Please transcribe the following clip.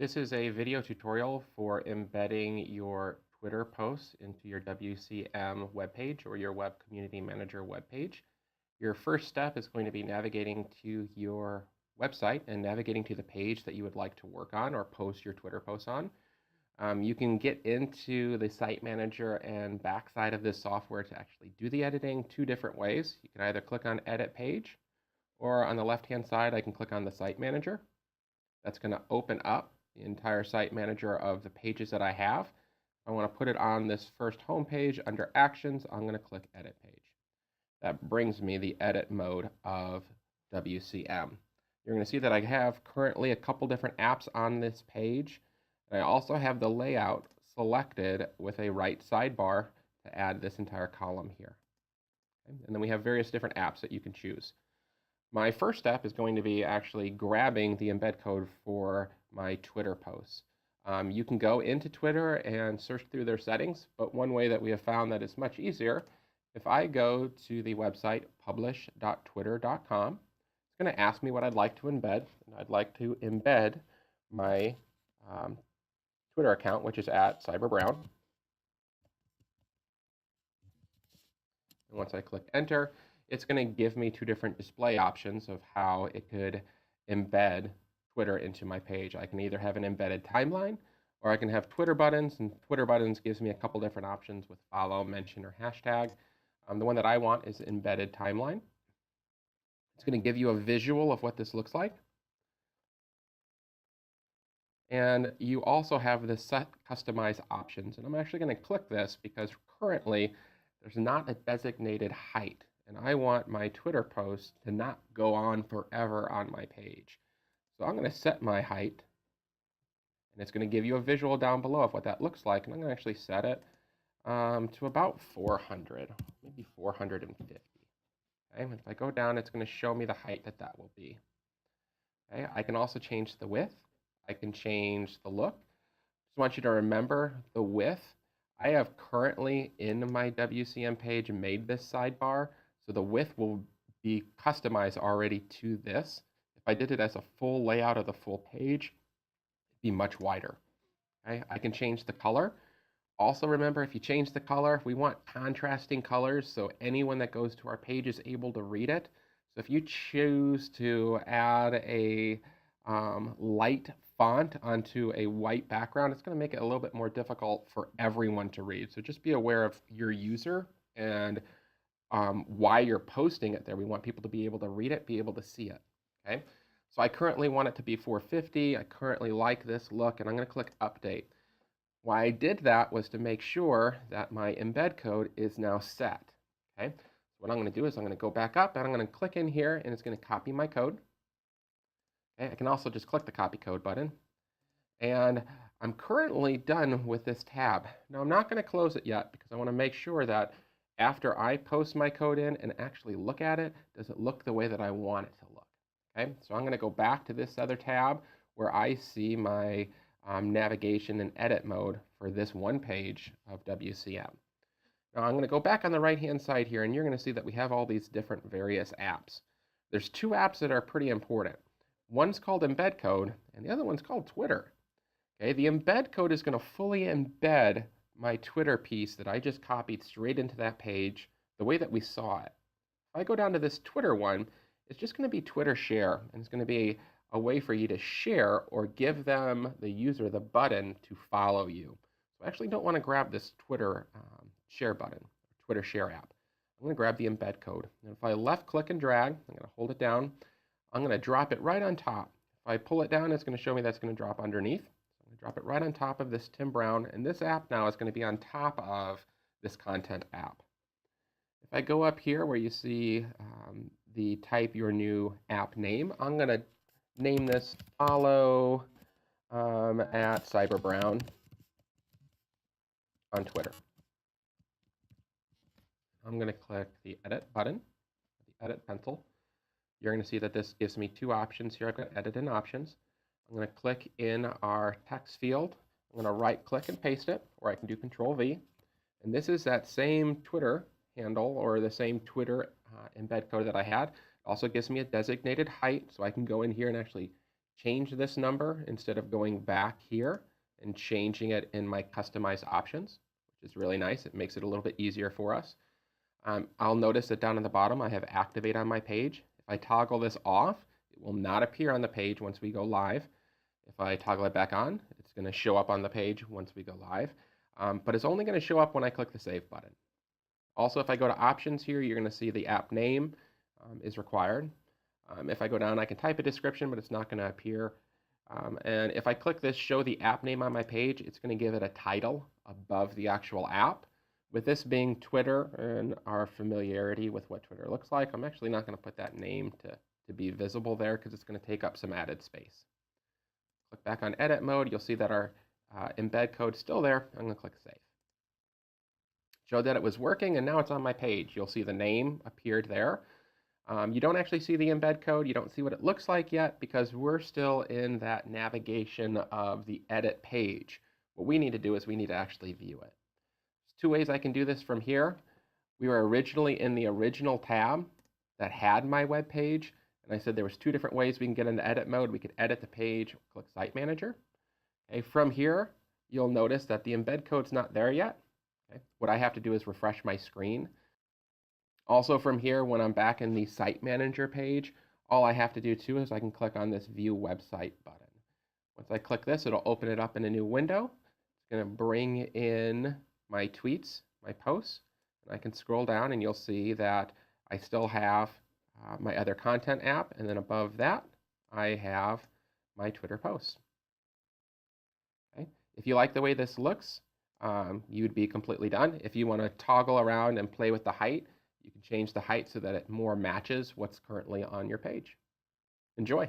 This is a video tutorial for embedding your Twitter posts into your WCM webpage or your Web Community Manager webpage. Your first step is going to be navigating to your website and navigating to the page that you would like to work on or post your Twitter posts on. You can get into the site manager and backside of this software to actually do the editing two different ways. You can either click on Edit Page, or on the left-hand side, I can click on the site manager. That's going to open up the entire site manager of the pages that I have. I want to put it on this first home page under Actions. I'm going to click Edit Page. That brings me the edit mode of WCM. You're going to see that I have currently a couple different apps on this page. And I also have the layout selected with a right sidebar to add this entire column here. Okay? And then we have various different apps that you can choose. My first step is going to be actually grabbing the embed code for my Twitter posts. You can go into Twitter and search through their settings, but one way that we have found that is much easier, if I go to the website publish.twitter.com, it's going to ask me what I'd like to embed. And I'd like to embed my Twitter account, which is at CyberBrown. And once I click enter, it's going to give me two different display options of how it could embed Twitter into my page. I can either have an embedded timeline, or I can have Twitter buttons, and Twitter buttons gives me a couple different options with follow, mention, or hashtag. The one that I want is embedded timeline. It's going to give you a visual of what this looks like. And you also have the set customize options. And I'm actually going to click this because currently there's not a designated height. And I want my Twitter post to not go on forever on my page. So I'm going to set my height. And it's going to give you a visual down below of what that looks like. And I'm going to actually set it to about 400, maybe 450. Okay, and if I go down, it's going to show me the height that that will be. Okay, I can also change the width. I can change the look. Just want you to remember the width. I have currently in my WCM page made this sidebar, so the width will be customized already to this. If I did it as a full layout of the full page, it'd be much wider. Okay, I can change the color. Also remember, if you change the color, we want contrasting colors so anyone that goes to our page is able to read it. So if you choose to add a light font onto a white background, it's going to make it a little bit more difficult for everyone to read. So just be aware of your user and why you're posting it there. We want people to be able to read it, be able to see it. Okay, so I currently want it to be 450. I currently like this look, and I'm going to click Update. Why I did that was to make sure that my embed code is now set. Okay, so what I'm going to do is I'm going to go back up, and I'm going to click in here, and it's going to copy my code. Okay, I can also just click the copy code button. And I'm currently done with this tab. Now I'm not going to close it yet because I want to make sure that after I post my code in and actually look at it, does it look the way that I want it to look? Okay, so I'm going to go back to this other tab where I see my navigation and edit mode for this one page of WCM. Now I'm going to go back on the right hand side here, and you're going to see that we have all these different various apps. There's two apps that are pretty important. One's called embed code, and the other one's called Twitter. Okay, the embed code is going to fully embed my Twitter piece that I just copied straight into that page the way that we saw it. If I go down to this Twitter one, it's just going to be Twitter share, and it's going to be a way for you to share or give them, the user, the button to follow you. So I actually don't want to grab this Twitter share button, Twitter share app. I'm going to grab the embed code. And if I left click and drag, I'm going to hold it down. I'm going to drop it right on top. If I pull it down, it's going to show me that's going to drop underneath. So I'm going to drop it right on top of this Tim Brown, and this app now is going to be on top of this content app. If I go up here where you see the type your new app name, I'm going to name this Follow at CyberBrown on Twitter. I'm going to click the Edit button, the Edit pencil. You're going to see that this gives me two options here. I've got Edit and Options. I'm going to click in our text field. I'm going to right click and paste it, or I can do Control V. And this is that same Twitter handle or the same Twitter embed code that I had. It also gives me a designated height, so I can go in here and actually change this number instead of going back here and changing it in my customized options, which is really nice. It makes it a little bit easier for us. I'll notice that down at the bottom I have activate on my page. If I toggle this off, it will not appear on the page once we go live. If I toggle it back on, it's going to show up on the page once we go live, but it's only going to show up when I click the save button. Also, if I go to options here, you're going to see the app name is required. If I go down, I can type a description, but it's not going to appear. And if I click this show the app name on my page, it's going to give it a title above the actual app. With this being Twitter and our familiarity with what Twitter looks like, I'm actually not going to put that name to be visible there because it's going to take up some added space. Click back on edit mode, you'll see that our embed code's still there. I'm going to click save. Showed that it was working, and now it's on my page. You'll see the name appeared there. You don't actually see the embed code. You don't see what it looks like yet because we're still in that navigation of the edit page. What we need to do is we need to actually view it. There's two ways I can do this from here. We were originally in the original tab that had my web page, and I said there was two different ways we can get into edit mode. We could edit the page, click Site Manager. Okay, from here, you'll notice that the embed code's not there yet. Okay, what I have to do is refresh my screen. Also from here, when I'm back in the Site Manager page, all I have to do too is I can click on this View Website button. Once I click this, it'll open it up in a new window. It's going to bring in my tweets, my posts, and I can scroll down and you'll see that I still have my other content app, and then above that, I have my Twitter posts. Okay. If you like the way this looks, you'd be completely done. If you want to toggle around and play with the height, you can change the height so that it more matches what's currently on your page. Enjoy.